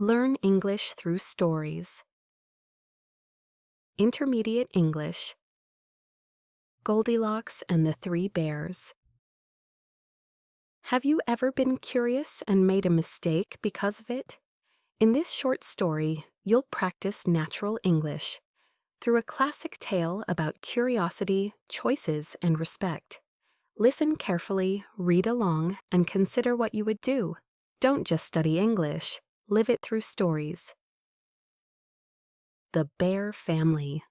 Learn English through stories. Intermediate English. Goldilocks and the Three Bears. Have you ever been curious and made a mistake because of it? In this short story, you'll practice natural English through a classic tale about curiosity, choices, and respect. Listen carefully, read along, and consider what you would do. Don't just study English, live it through stories. The Bear Family.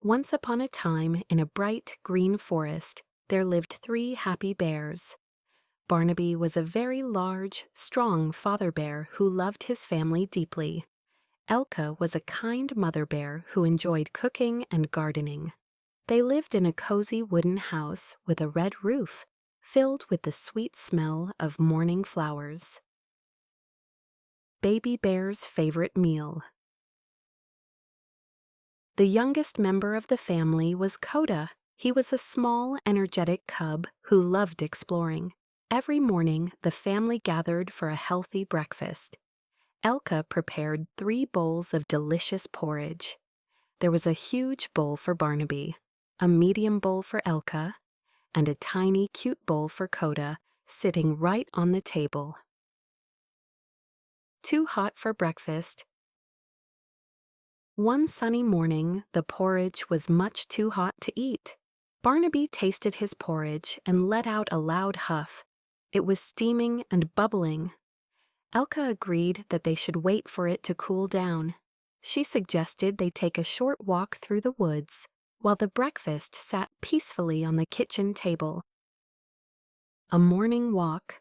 Once upon a time, in a bright green forest, there lived 3 happy bears. Barnaby was a very large, strong father bear who loved his family deeply. Elka was a kind mother bear who enjoyed cooking and gardening. They lived in a cozy wooden house with a red roof, filled with the sweet smell of morning flowers. Baby Bear's favorite meal. The youngest member of the family was Koda. He was a small, energetic cub who loved exploring. Every morning, the family gathered for a healthy breakfast. Elka prepared 3 bowls of delicious porridge. There was a huge bowl for Barnaby, a medium bowl for Elka, and a tiny, cute bowl for Koda sitting right on the table. Too hot for breakfast. One sunny morning, the porridge was much too hot to eat. Barnaby tasted his porridge and let out a loud huff. It was steaming and bubbling. Elka agreed that they should wait for it to cool down. She suggested they take a short walk through the woods, while the breakfast sat peacefully on the kitchen table. A morning walk.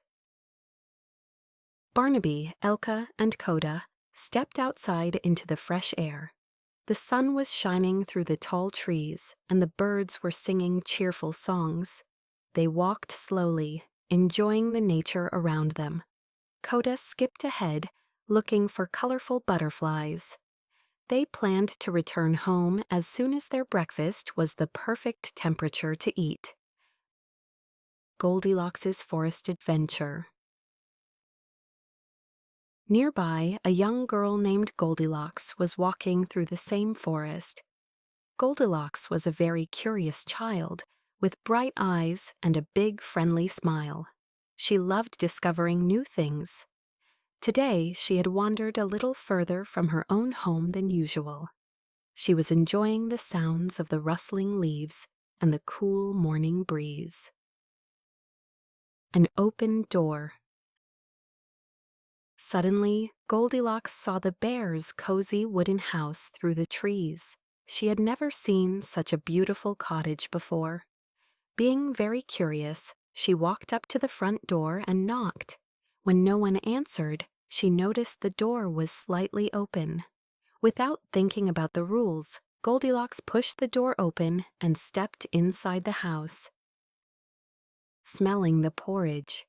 Barnaby, Elka, and Koda stepped outside into the fresh air. The sun was shining through the tall trees, and the birds were singing cheerful songs. They walked slowly, enjoying the nature around them. Koda skipped ahead, looking for colorful butterflies. They planned to return home as soon as their breakfast was the perfect temperature to eat. Goldilocks' forest adventure. Nearby, a young girl named Goldilocks was walking through the same forest. Goldilocks was a very curious child, with bright eyes and a big, friendly smile. She loved discovering new things. Today, she had wandered a little further from her own home than usual. She was enjoying the sounds of the rustling leaves and the cool morning breeze. An open door. Suddenly, Goldilocks saw the bear's cozy wooden house through the trees. She had never seen such a beautiful cottage before. Being very curious, she walked up to the front door and knocked. When no one answered, she noticed the door was slightly open. Without thinking about the rules, Goldilocks pushed the door open and stepped inside the house. Smelling the porridge.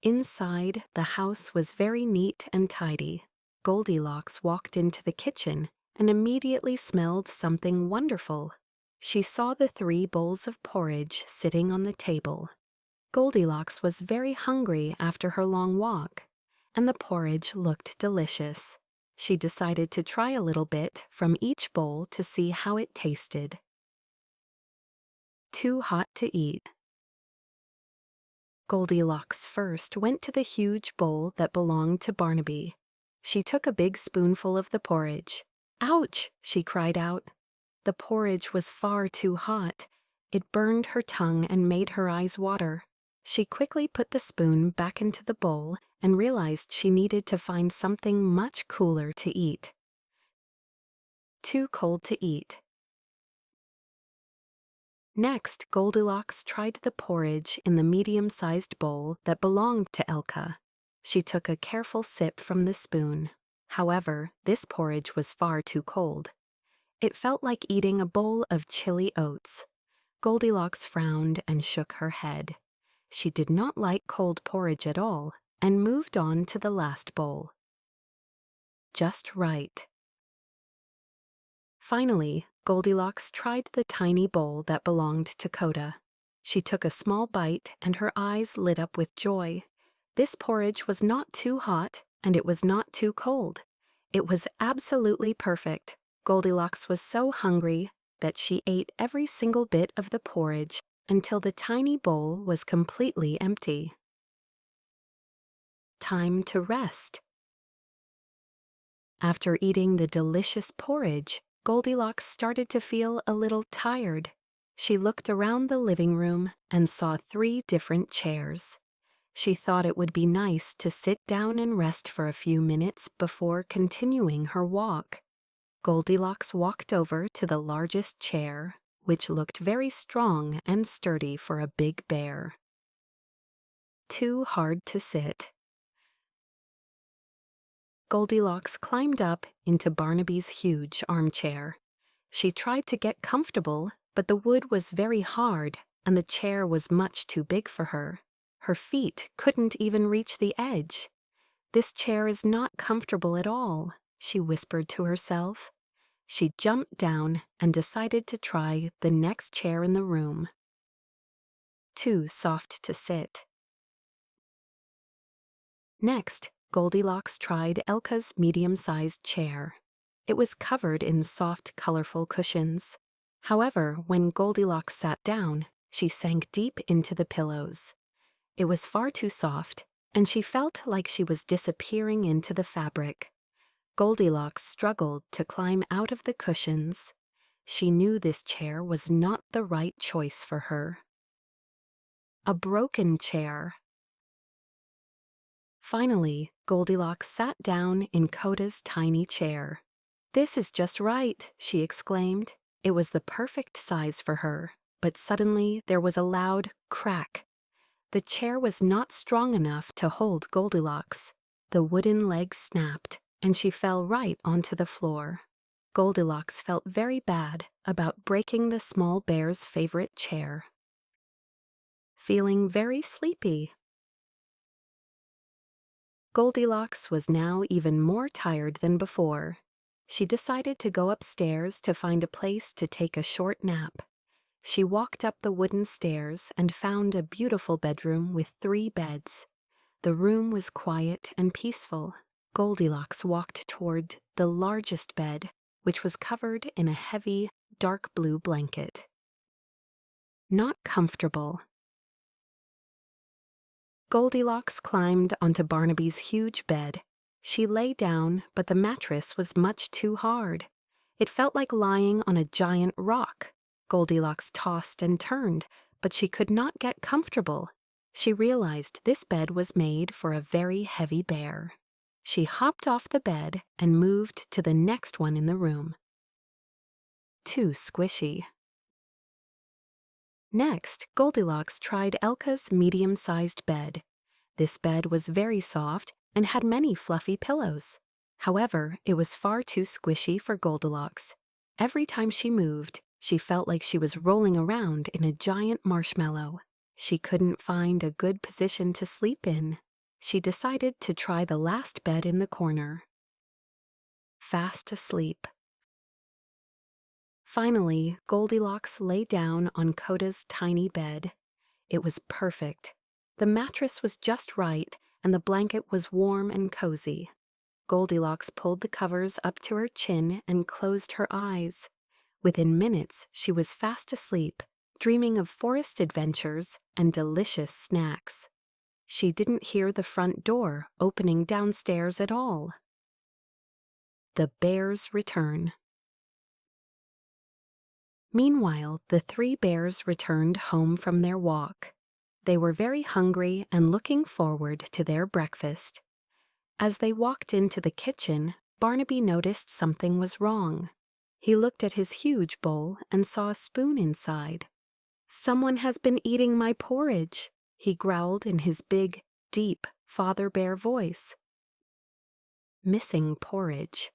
Inside, the house was very neat and tidy. Goldilocks walked into the kitchen and immediately smelled something wonderful. She saw the 3 bowls of porridge sitting on the table. Goldilocks was very hungry after her long walk, and the porridge looked delicious. She decided to try a little bit from each bowl to see how it tasted. Too hot to eat. Goldilocks first went to the huge bowl that belonged to Barnaby. She took a big spoonful of the porridge. "Ouch!" she cried out. The porridge was far too hot. It burned her tongue and made her eyes water. She quickly put the spoon back into the bowl and realized she needed to find something much cooler to eat. Too cold to eat. Next, Goldilocks tried the porridge in the medium-sized bowl that belonged to Elka. She took a careful sip from the spoon. However, this porridge was far too cold. It felt like eating a bowl of chili oats. Goldilocks frowned and shook her head. She did not like cold porridge at all and moved on to the last bowl. Just right. Finally, Goldilocks tried the tiny bowl that belonged to Koda. She took a small bite and her eyes lit up with joy. This porridge was not too hot, and it was not too cold. It was absolutely perfect. Goldilocks was so hungry that she ate every single bit of the porridge until the tiny bowl was completely empty. Time to rest. After eating the delicious porridge, Goldilocks started to feel a little tired. She looked around the living room and saw 3 different chairs. She thought it would be nice to sit down and rest for a few minutes before continuing her walk. Goldilocks walked over to the largest chair, which looked very strong and sturdy for a big bear. Too hard to sit. Goldilocks climbed up into Barnaby's huge armchair. She tried to get comfortable, but the wood was very hard and the chair was much too big for her. Her feet couldn't even reach the edge. "This chair is not comfortable at all," she whispered to herself. She jumped down and decided to try the next chair in the room. Too soft to sit. Next, Goldilocks tried Elka's medium-sized chair. It was covered in soft, colorful cushions. However, when Goldilocks sat down, she sank deep into the pillows. It was far too soft, and she felt like she was disappearing into the fabric. Goldilocks struggled to climb out of the cushions. She knew this chair was not the right choice for her. A broken chair. Finally, Goldilocks sat down in Koda's tiny chair. "This is just right," she exclaimed. It was the perfect size for her, but suddenly there was a loud crack. The chair was not strong enough to hold Goldilocks. The wooden legs snapped, and she fell right onto the floor. Goldilocks felt very bad about breaking the small bear's favorite chair. Feeling very sleepy. Goldilocks was now even more tired than before. She decided to go upstairs to find a place to take a short nap. She walked up the wooden stairs and found a beautiful bedroom with 3 beds. The room was quiet and peaceful. Goldilocks walked toward the largest bed, which was covered in a heavy, dark blue blanket. Not comfortable. Goldilocks climbed onto Barnaby's huge bed. She lay down, but the mattress was much too hard. It felt like lying on a giant rock. Goldilocks tossed and turned, but she could not get comfortable. She realized this bed was made for a very heavy bear. She hopped off the bed and moved to the next one in the room. Too squishy. Next, Goldilocks tried Elka's medium-sized bed. This bed was very soft and had many fluffy pillows. However, it was far too squishy for Goldilocks. Every time she moved, she felt like she was rolling around in a giant marshmallow. She couldn't find a good position to sleep in. She decided to try the last bed in the corner. Fast asleep. Finally, Goldilocks lay down on Koda's tiny bed. It was perfect. The mattress was just right, and the blanket was warm and cozy. Goldilocks pulled the covers up to her chin and closed her eyes. Within minutes, she was fast asleep, dreaming of forest adventures and delicious snacks. She didn't hear the front door opening downstairs at all. The bear's return. Meanwhile, the 3 bears returned home from their walk. They were very hungry and looking forward to their breakfast. As they walked into the kitchen, Barnaby noticed something was wrong. He looked at his huge bowl and saw a spoon inside. "Someone has been eating my porridge," he growled in his big, deep father bear voice. Missing porridge.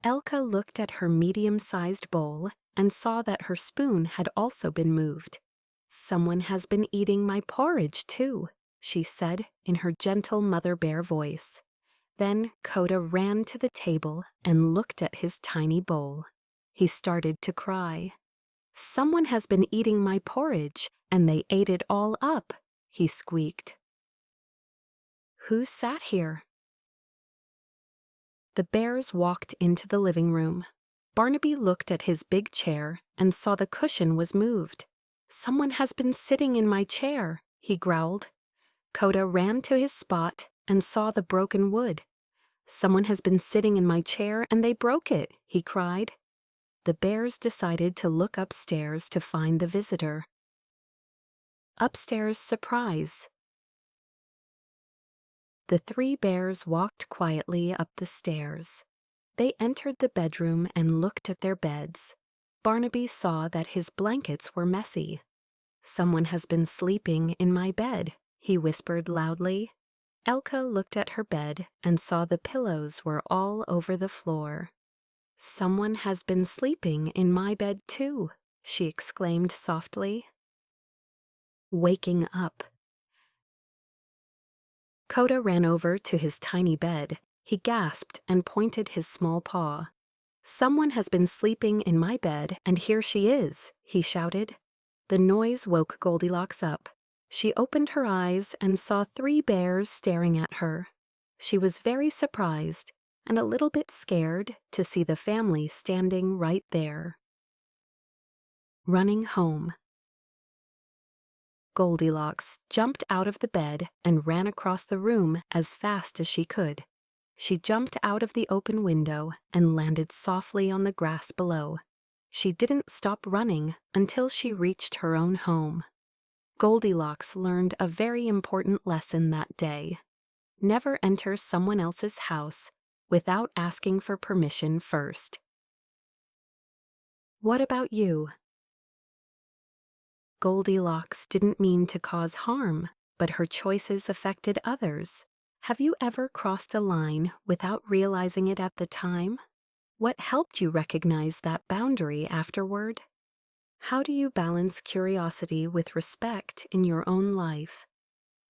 Elka looked at her medium-sized bowl and saw that her spoon had also been moved. "Someone has been eating my porridge, too," she said in her gentle mother bear voice. Then Koda ran to the table and looked at his tiny bowl. He started to cry. "Someone has been eating my porridge, and they ate it all up," he squeaked. Who sat here? The bears walked into the living room. Barnaby looked at his big chair and saw the cushion was moved. Someone has been sitting in my chair, he growled. Koda ran to his spot and saw the broken wood. Someone has been sitting in my chair and they broke it, he cried. The bears decided to look upstairs to find the visitor. Upstairs surprise. The three bears walked quietly up the stairs. They entered the bedroom and looked at their beds. Barnaby saw that his blankets were messy. Someone has been sleeping in my bed, he whispered loudly. Elka looked at her bed and saw the pillows were all over the floor. Someone has been sleeping in my bed too, she exclaimed softly. Waking up. Koda ran over to his tiny bed. He gasped and pointed his small paw. Someone has been sleeping in my bed, and here she is, he shouted. The noise woke Goldilocks up. She opened her eyes and saw three bears staring at her. She was very surprised and a little bit scared to see the family standing right there. Running home. Goldilocks jumped out of the bed and ran across the room as fast as she could. She jumped out of the open window and landed softly on the grass below. She didn't stop running until she reached her own home. Goldilocks learned a very important lesson that day. Never enter someone else's house without asking for permission first. What about you? Goldilocks didn't mean to cause harm, but her choices affected others. Have you ever crossed a line without realizing it at the time? What helped you recognize that boundary afterward? How do you balance curiosity with respect in your own life?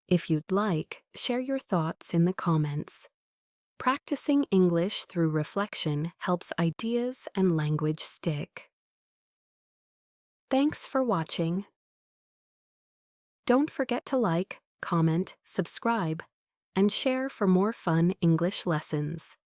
If you'd like, share your thoughts in the comments. Practicing English through reflection helps ideas and language stick. Thanks for watching. Don't forget to like, comment, subscribe, and share for more fun English lessons.